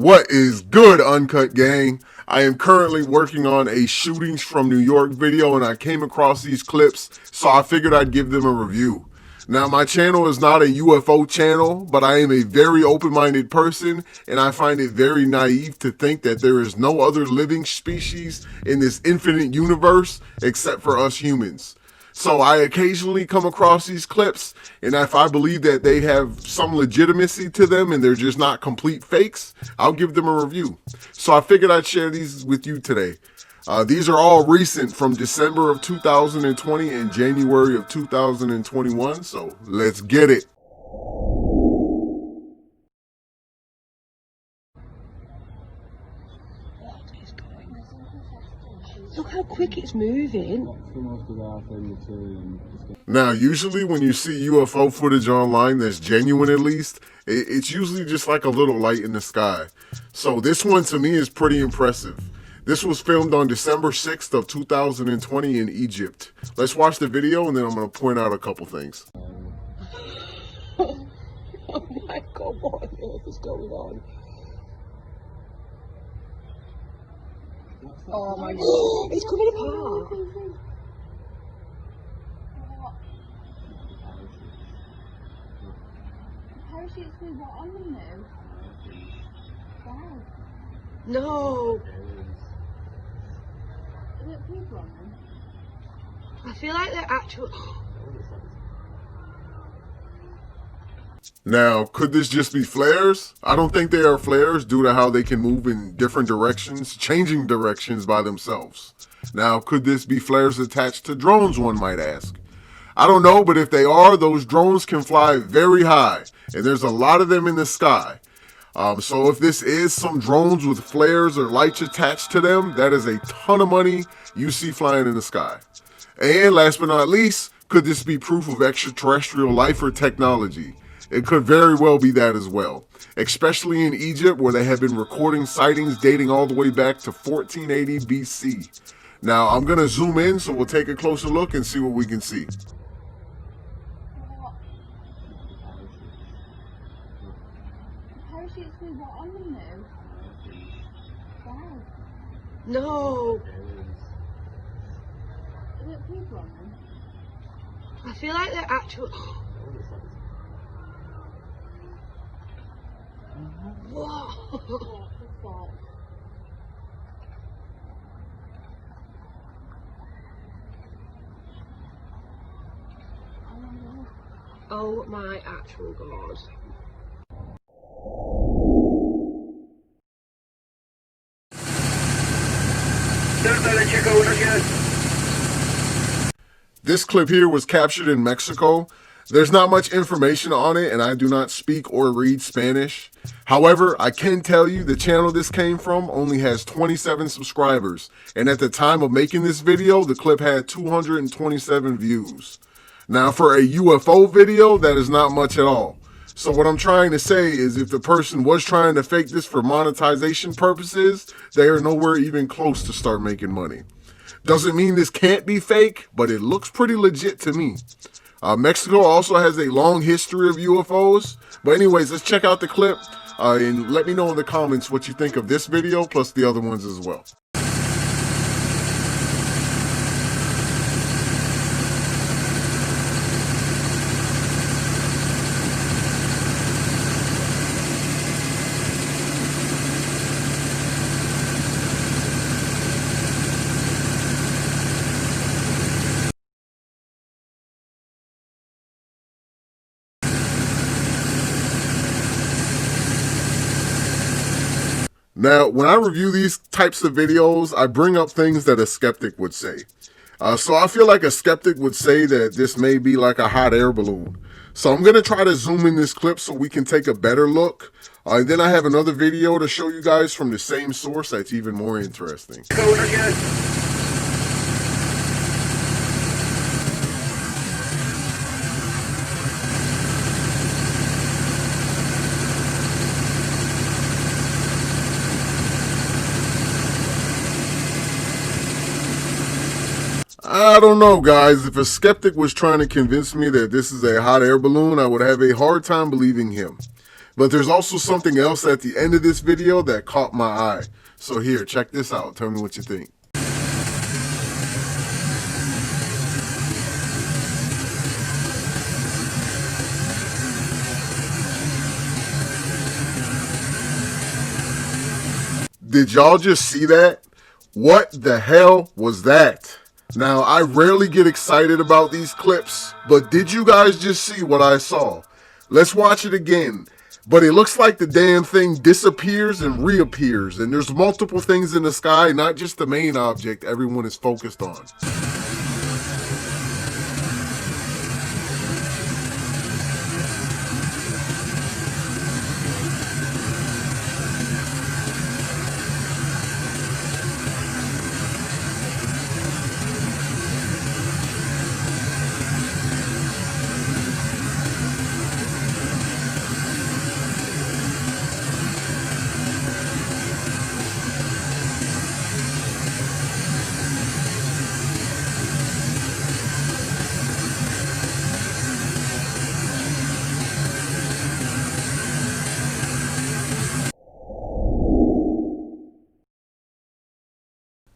What is good, Uncut Gang? I am currently working on a shootings from New York video, and I came across these clips, so I figured I'd give them a review. Now, my channel is not a UFO channel, but I am a very open-minded person, and I find it very naive to think that there is no other living species in this infinite universe except for us humans. So I occasionally come across these clips, and if I believe that they have some legitimacy to them and they're just not complete fakes, I'll give them a review. So I figured I'd share these with you today. These are all recent from December of 2020 and January of 2021, so let's get it. Look how quick it's moving. Now, usually when you see UFO footage online that's genuine at least, it's usually just like a little light in the sky. So this one to me is pretty impressive. This was filmed on December 6th of 2020 in Egypt. Let's watch the video and then I'm going to point out a couple things. Oh my God, what on earth is going on? Oh my God, it's coming apart. Parachutes with what on them now? Wow. No, Is it people on them? I feel like they're actual. Now, could this just be flares? I don't think they are flares due to how they can move in different directions, changing directions by themselves. Now, could this be flares attached to drones, one might ask? I don't know, but if they are, those drones can fly very high, and there's a lot of them in the sky. So if this is some drones with flares or lights attached to them, that is a ton of money you see flying in the sky. And last but not least, could this be proof of extraterrestrial life or technology? It could very well be that as well, especially in Egypt where they have been recording sightings dating all the way back to 1480 BC. Now, I'm going to zoom in so we'll take a closer look and see what we can see. Parachutes with what on them now? Wow. No, Is it people on them? I feel like they're actual. Whoa. What the fuck? Oh my actual God. This clip here was captured in Mexico. There's not much information on it, and I do not speak or read Spanish. However, I can tell you the channel this came from only has 27 subscribers, and at the time of making this video, the clip had 227 views. Now, for a UFO video, that is not much at all. So what I'm trying to say is if the person was trying to fake this for monetization purposes, they are nowhere even close to start making money. Doesn't mean this can't be fake, but it looks pretty legit to me. Mexico also has a long history of UFOs. But anyways, let's check out the clip and let me know in the comments what you think of this video plus the other ones as well. Now, when I review these types of videos, I bring up things that a skeptic would say. So I feel like a skeptic would say that this may be like a hot air balloon. So I'm going to try to zoom in this clip so we can take a better look. And then I have another video to show you guys from the same source that's even more interesting. I don't know, guys. If a skeptic was trying to convince me that this is a hot air balloon, I would have a hard time believing him. But there's also something else at the end of this video that caught my eye. So here, check this out. Tell me what you think. Did y'all just see that? What the hell was that? Now, I rarely get excited about these clips, but did you guys just see what I saw? Let's watch it again. But it looks like the damn thing disappears and reappears, and there's multiple things in the sky, not just the main object everyone is focused on.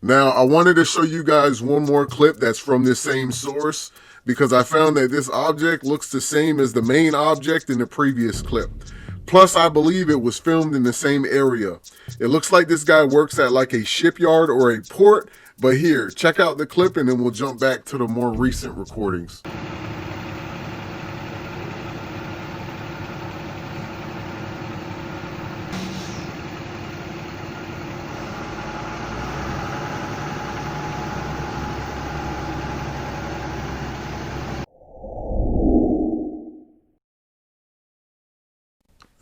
Now, I wanted to show you guys one more clip that's from this same source because I found that this object looks the same as the main object in the previous clip. Plus, I believe it was filmed in the same area. It looks like this guy works at like a shipyard or a port, but here, check out the clip and then we'll jump back to the more recent recordings.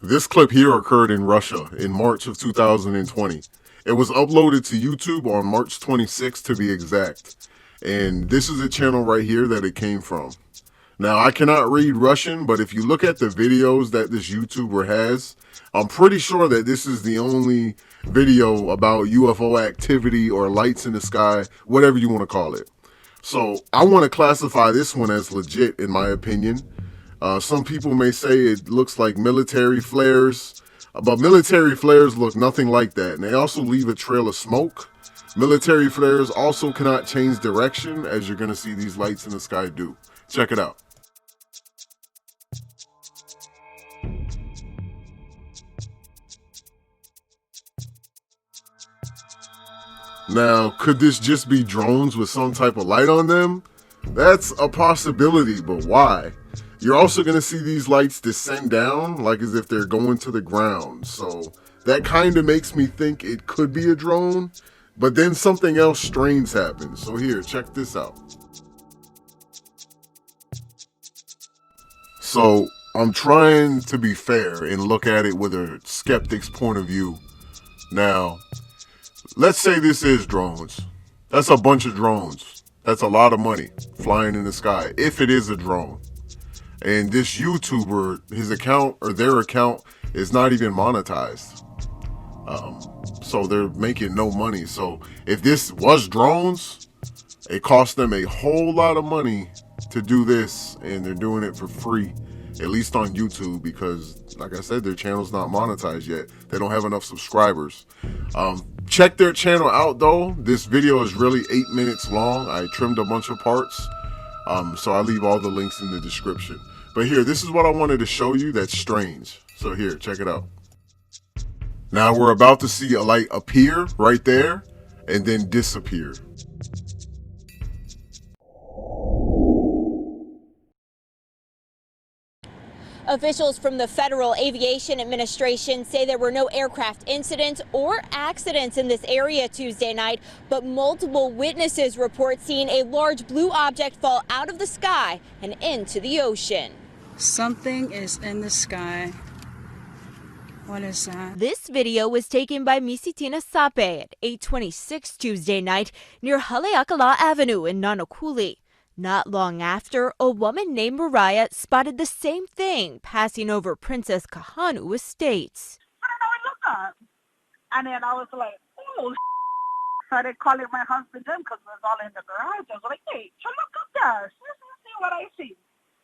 This clip here occurred in Russia in March of 2020. It was uploaded to YouTube on March 26th to be exact. And this is the channel right here that it came from. Now, I cannot read Russian, but if you look at the videos that this YouTuber has, I'm pretty sure that this is the only video about UFO activity or lights in the sky, whatever you want to call it. So I want to classify this one as legit, in my opinion. Some people may say it looks like military flares, but military flares look nothing like that. And they also leave a trail of smoke. Military flares also cannot change direction, as you're going to see these lights in the sky do. Check it out. Now, could this just be drones with some type of light on them? That's a possibility, but why? You're also going to see these lights descend down, like as if they're going to the ground. So that kind of makes me think it could be a drone, but then something else strange happens. So here, check this out. So I'm trying to be fair and look at it with a skeptic's point of view. Now, let's say this is drones. That's a bunch of drones. That's a lot of money flying in the sky, if it is a drone. And this YouTuber, his account or their account is not even monetized. So they're making no money. So if this was drones, it cost them a whole lot of money to do this, and they're doing it for free, at least on YouTube, because like I said, their channel's not monetized yet. They don't have enough subscribers. Check their channel out though. This video is really 8 minutes long. I trimmed a bunch of parts. So I leave all the links in the description. But here, this is what I wanted to show you that's strange. So here, check it out. Now we're about to see a light appear right there and then disappear. Officials from the Federal Aviation Administration say there were no aircraft incidents or accidents in this area Tuesday night, but multiple witnesses report seeing a large blue object fall out of the sky and into the ocean. Something is in the sky. What is that? This video was taken by Misitina Sape at 8:26 Tuesday night near Haleakala Avenue in Nanakuli. Not long after, a woman named Mariah spotted the same thing passing over Princess Kahanu Estates. I don't know, I looked up. And then I was like, oh, started calling my husband in because it was all in the garage. I was like, hey, so look up there. See what I see.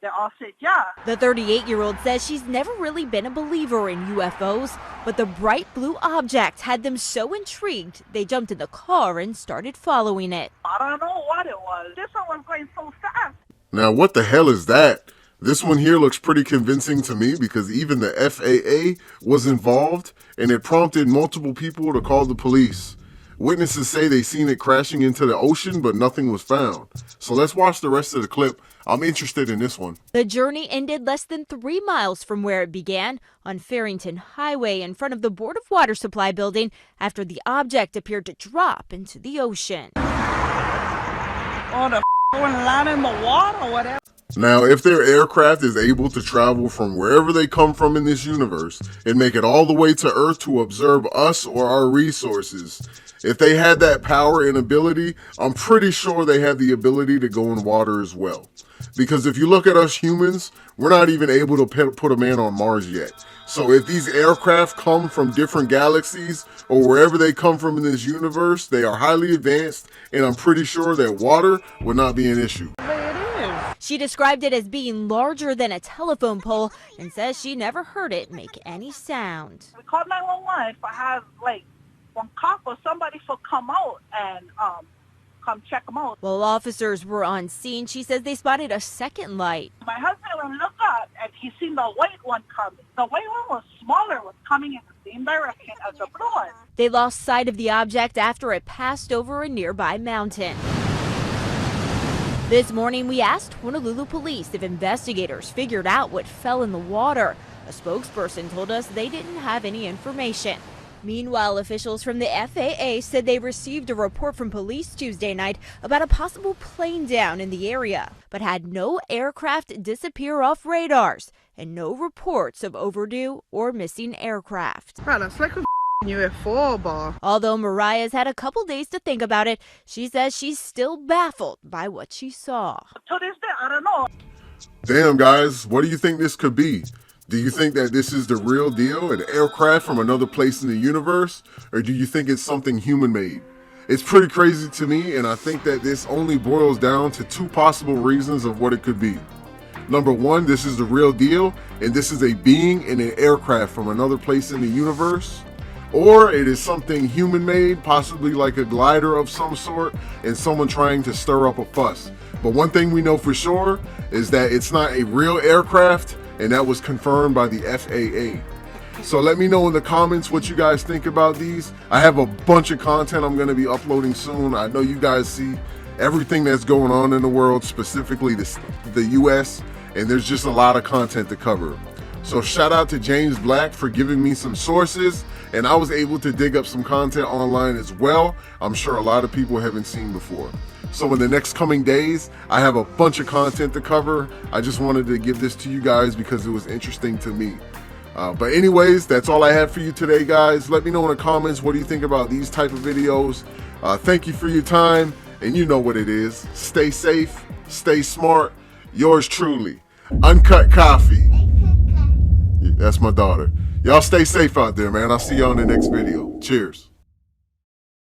They all said, yeah. The 38-year-old says she's never really been a believer in UFOs, but the bright blue object had them so intrigued they jumped in the car and started following it. I don't know what it was. This one was going so fast. Now, what the hell is that? This one here looks pretty convincing to me because even the FAA was involved and it prompted multiple people to call the police. Witnesses say they seen it crashing into the ocean, but nothing was found. So let's watch the rest of the clip. I'm interested in this one. The journey ended less than 3 miles from where it began on Farrington Highway in front of the Board of Water Supply building after the object appeared to drop into the ocean. Oh, the one land in the water or whatever. Now, if their aircraft is able to travel from wherever they come from in this universe and make it all the way to Earth to observe us or our resources, if they had that power and ability, I'm pretty sure they have the ability to go in water as well. Because if you look at us humans, we're not even able to put a man on Mars yet. So if these aircraft come from different galaxies or wherever they come from in this universe, they are highly advanced, and I'm pretty sure that water would not be an issue. She described it as being larger than a telephone pole and says she never heard it make any sound. We called 911 if I have like one cop or somebody for come out and come check them out. While officers were on scene, she says they spotted a second light. My husband went look up and he seen the white one coming. The white one was smaller, was coming in the same direction as the blue one. They lost sight of the object after it passed over a nearby mountain. This morning, we asked Honolulu police if investigators figured out what fell in the water. A spokesperson told us they didn't have any information. Meanwhile, officials from the FAA said they received a report from police Tuesday night about a possible plane down in the area, but had no aircraft disappear off radars and no reports of overdue or missing aircraft. Right, that's like a UFO bar. Although Mariah's had a couple days to think about it, she says she's still baffled by what she saw. To this day, I don't know. Damn, guys, what do you think this could be? Do you think that this is the real deal, an aircraft from another place in the universe? Or do you think it's something human-made? It's pretty crazy to me, and I think that this only boils down to two possible reasons of what it could be. Number one, this is the real deal, and this is a being in an aircraft from another place in the universe. Or it is something human-made, possibly like a glider of some sort, and someone trying to stir up a fuss. But one thing we know for sure is that it's not a real aircraft, and that was confirmed by the FAA. So let me know in the comments what you guys think about these. I have a bunch of content I'm going to be uploading soon. I know you guys see everything that's going on in the world, specifically the US, and there's just a lot of content to cover. So shout out to James Black for giving me some sources, and I was able to dig up some content online as well. I'm sure a lot of people haven't seen before. So in the next coming days, I have a bunch of content to cover. I just wanted to give this to you guys because it was interesting to me. But anyways, that's all I have for you today, guys. Let me know in the comments, what do you think about these type of videos? Thank you for your time, and you know what it is. Stay safe, stay smart. Yours truly, Uncut Coffee. Yeah, that's my daughter. Y'all stay safe out there, man. I'll see y'all in the next video. Cheers.